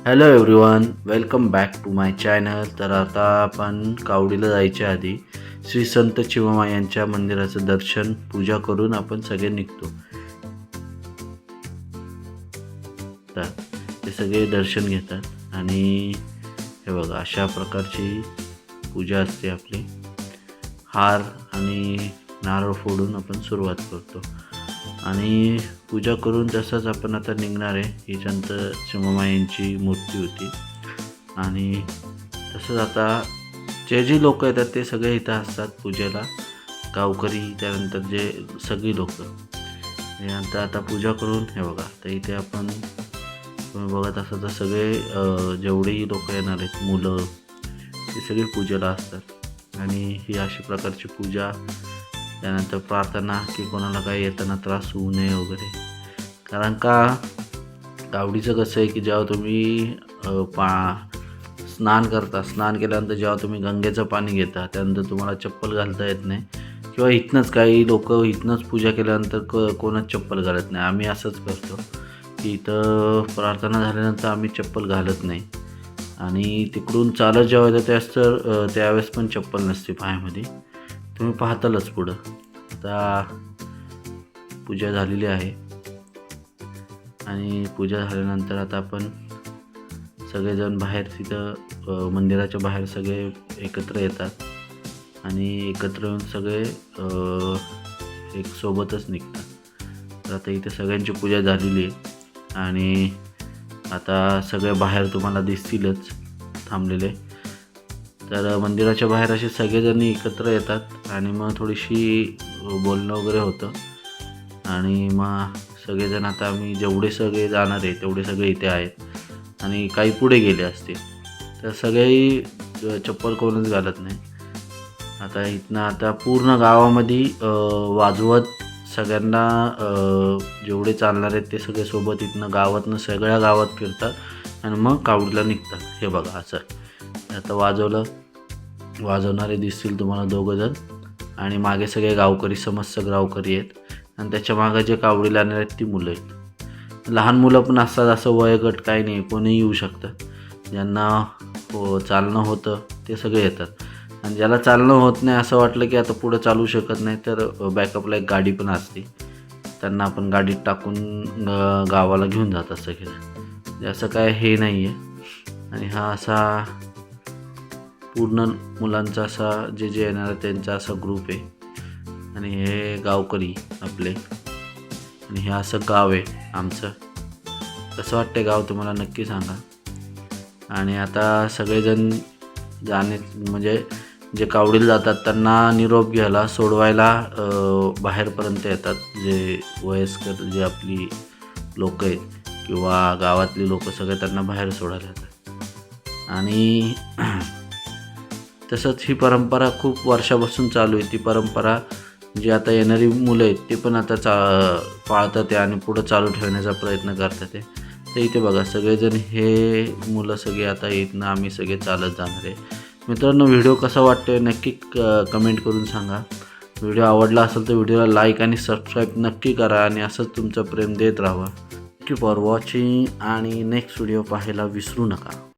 Hello everyone, welcome back to my channel. तर आता आपण कावडीला जायच्या आधी श्री संत चिवमा यांच्या मंदिराचं दर्शन पूजा करून आपण सगळे निघतो. तर ते सगळे दर्शन घेतात आणि हे बघा अशा प्रकारची पूजा असते आपली. हार आणि नारळ फोडून आपण सुरुवात करतो आणि पूजा करून तसंच आपण आता निघणार आहे. ही संत चिवमा यांची मूर्ती होती आणि तसंच आता जे लोक येतात ते सगळे इथं असतात पूजेला. गावकरी, त्यानंतर जे सगळी लोक यानंतर आता पूजा करून हे बघा. तर इथे आपण तुम्ही बघत असाल तर सगळे जेवढेही लोक येणार आहेत, मुलं, ते सगळे पूजेला असतात आणि ही अशी प्रकारची पूजा. त्यानंतर प्रार्थना की कोणाला काही येताना त्रास होऊ नये वगैरे. कारण का कावडीचं कसं आहे की जेव्हा तुम्ही स्नान करता, स्नान केल्यानंतर जेव्हा तुम्ही गंगेचं पाणी घेता त्यानंतर तुम्हाला चप्पल घालता येत नाही किंवा इथनंच काही लोक इथनंच पूजा केल्यानंतर कोणच चप्पल घालत नाही. आम्ही असंच करतो की इथं प्रार्थना झाल्यानंतर आम्ही चप्पल घालत नाही आणि तिकडून चालत जेव्हा येतं त्यावेळेस पण चप्पल नसते पायामध्ये. तुम्ही पाहतालच पुढं. आता पूजा झालेली आहे आणि पूजा झाल्यानंतर आता आपण सगळेजण बाहेर तिथं मंदिराच्या बाहेर सगळे एकत्र येतात आणि एकत्र येऊन सगळे एक सोबतच निघतात. तर आता इथे सगळ्यांची पूजा झालेली आहे आणि आता सगळे बाहेर तुम्हाला दिसतीलच थांबलेले. तर मंदिराच्या बाहेर असे सगळेजण एकत्र येतात आणि मग थोडीशी बोलणं वगैरे होतं आणि मग सगळेजण आता आम्ही जेवढे सगळे जाणार आहे तेवढे सगळे इथे आहेत आणि काही पुढे गेले असतील. तर सगळेही चप्पल कोणच घालत नाही. आता इथनं आता पूर्ण गावामध्ये वाजवत सगळ्यांना जेवढे चालणार आहेत ते सगळे सोबत इथनं गावातनं सगळ्या गावात फिरतात आणि मग कावडीला निघतात. हे बघा असं आता वाजवणारे दिसतील तुम्हाला दोघंजण आणि मागे सगळे गावकरी, समस्त गावकरी आहेत आणि त्याच्या मागे जे कावडीला आणणार आहेत ती मुलं आहेत. लहान मुलं पण असतात, असं वयोगट काही नाही, कोणीही येऊ शकतात. ज्यांना चालणं होतं ते सगळे येतात आणि ज्याला चालणं होत नाही, असं वाटलं की आता पुढं चालू शकत नाही, तर बॅकअपला एक गाडी पण असते. त्यांना आपण गाडीत टाकून गावाला घेऊन जातात सगळे. असं काय हे नाही आहे. आणि हा असा पूर्ण मुलांचा असा जे येणार त्यांचा असा ग्रुप आहे आणि हे गावकरी आपले आणि हे असं गाव आहे आमचं. कसं वाटतं गाव तुम्हाला नक्की सांगा. आणि आता सगळेजण म्हणजे जे कावडीला जातात त्यांना निरोप घ्यायला, सोडवायला बाहेरपर्यंत येतात. जे वयस्कर जे आपली लोक आहेत किंवा गावातली लोक सगळे त्यांना बाहेर सोडायला येतात. आणि तसंच ही परंपरा खूप वर्षापासून चालू आहे. ती परंपरा जी आता येणारी मुलं आहेत ते पण आता पाळतात आहे आणि पुढं चालू ठेवण्याचा प्रयत्न करतात आहे. तर इथे बघा सगळेजण हे मुलं सगळे आता इथनं आम्ही सगळे चालत जाणार आहे. मित्रांनो, व्हिडिओ कसा वाटतो नक्की कमेंट करून सांगा. व्हिडिओ आवडला असेल तर व्हिडिओला लाईक आणि सबस्क्राईब नक्की करा आणि असंच तुमचं प्रेम देत राहा. थँक्यू फॉर वॉचिंग आणि नेक्स्ट व्हिडिओ पाहायला विसरू नका.